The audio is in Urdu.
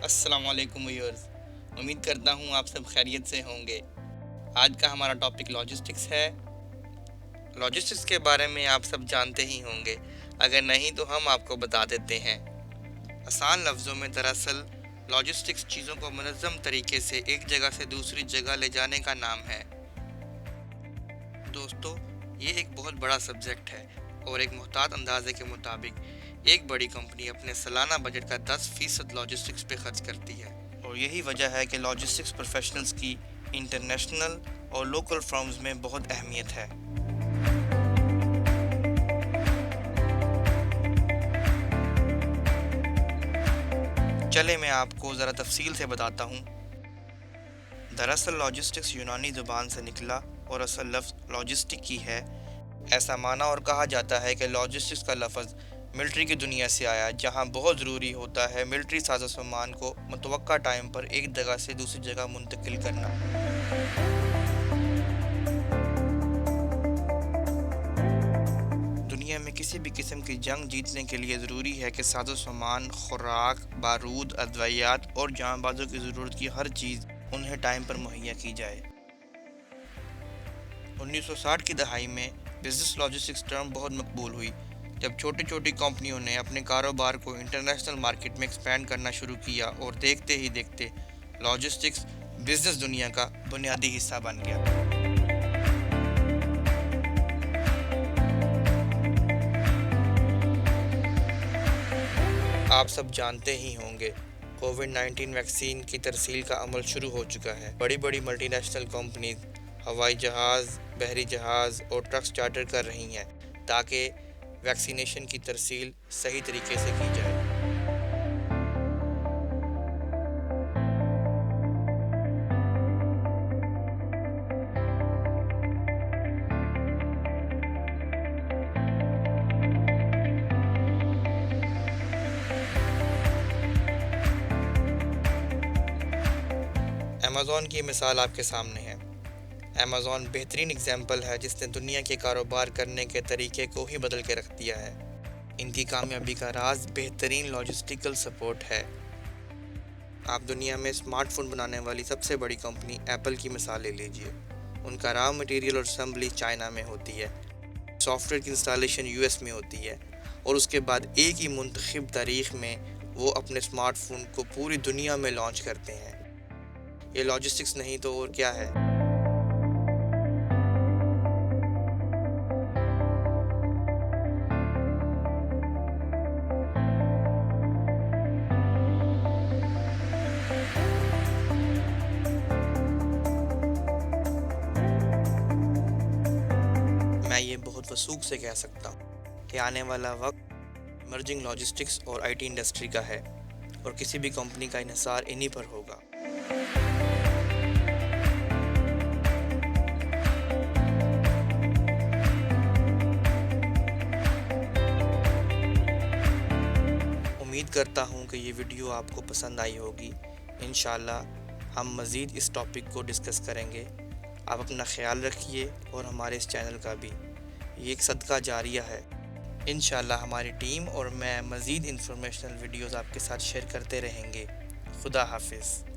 السلام علیکم ویورز، امید کرتا ہوں آپ سب خیریت سے ہوں گے۔ آج کا ہمارا ٹاپک لاجسٹکس ہے۔ لاجسٹکس کے بارے میں آپ سب جانتے ہی ہوں گے، اگر نہیں تو ہم آپ کو بتا دیتے ہیں۔ آسان لفظوں میں دراصل لاجسٹکس چیزوں کو منظم طریقے سے ایک جگہ سے دوسری جگہ لے جانے کا نام ہے۔ دوستو، یہ ایک بہت بڑا سبجیکٹ ہے اور ایک محتاط اندازے کے مطابق ایک بڑی کمپنی اپنے سالانہ بجٹ کا 10% لاجسٹکس پہ خرچ کرتی ہے، اور یہی وجہ ہے کہ لاجسٹکس پروفیشنلز کی انٹرنیشنل اور لوکل فرمز میں بہت اہمیت ہے۔ چلے میں آپ کو ذرا تفصیل سے بتاتا ہوں۔ دراصل لاجسٹکس یونانی زبان سے نکلا اور اصل لفظ لاجسٹک کی ہے۔ ایسا مانا اور کہا جاتا ہے کہ لاجسٹکس کا لفظ ملٹری کی دنیا سے آیا، جہاں بہت ضروری ہوتا ہے ملٹری ساز و سامان کو متوقع ٹائم پر ایک جگہ سے دوسری جگہ منتقل کرنا۔ دنیا میں کسی بھی قسم کی جنگ جیتنے کے لیے ضروری ہے کہ ساز و سامان، خوراک، بارود، ادویات اور جاں بازوں کی ضرورت کی ہر چیز انہیں ٹائم پر مہیا کی جائے۔ 1960 کی دہائی میں بزنس لاجسٹکس ٹرم بہت مقبول ہوئی، جب چھوٹی چھوٹی کمپنیوں نے اپنے کاروبار کو انٹرنیشنل مارکیٹ میں ایکسپینڈ کرنا شروع کیا، اور دیکھتے ہی دیکھتے لاجسٹکس بزنس دنیا کا بنیادی حصہ بن گیا۔ آپ سب جانتے ہی ہوں گے، کووڈ-19 ویکسین کی ترسیل کا عمل شروع ہو چکا ہے۔ بڑی بڑی ملٹی نیشنل کمپنیز ہوائی جہاز، بحری جہاز اور ٹرکس چارٹر کر رہی ہیں تاکہ ویکسینیشن کی ترسیل صحیح طریقے سے کی جائے۔ ایمیزون کی مثال آپ کے سامنے ہے۔ ایمیزون بہترین اگزامپل ہے جس نے دنیا کے کاروبار کرنے کے طریقے کو ہی بدل کے رکھ دیا ہے۔ ان کی کامیابی کا راز بہترین لاجسٹیکل سپورٹ ہے۔ آپ دنیا میں اسمارٹ فون بنانے والی سب سے بڑی کمپنی ایپل کی مثال لے لیجئے۔ ان کا را مٹیریل اور اسمبلی چائنا میں ہوتی ہے، سافٹ ویئر کی انسٹالیشن یو ایس میں ہوتی ہے، اور اس کے بعد ایک ہی منتخب تاریخ میں وہ اپنے اسمارٹ فون کو پوری دنیا میں لانچ کرتے ہیں۔ یہ لاجسٹکس نہیں تو اور کیا ہے؟ میں یہ بہت وثوق سے کہہ سکتا ہوں کہ آنے والا وقت ایمرجنگ لاجسٹکس اور آئی ٹی انڈسٹری کا ہے، اور کسی بھی کمپنی کا انحصار انہی پر ہوگا۔ امید کرتا ہوں کہ یہ ویڈیو آپ کو پسند آئی ہوگی۔ انشاءاللہ ہم مزید اس ٹاپک کو ڈسکس کریں گے۔ آپ اپنا خیال رکھیے اور ہمارے اس چینل کا بھی۔ یہ ایک صدقہ جاریہ ہے۔ انشاءاللہ ہماری ٹیم اور میں مزید انفارمیشنل ویڈیوز آپ کے ساتھ شیئر کرتے رہیں گے۔ خدا حافظ۔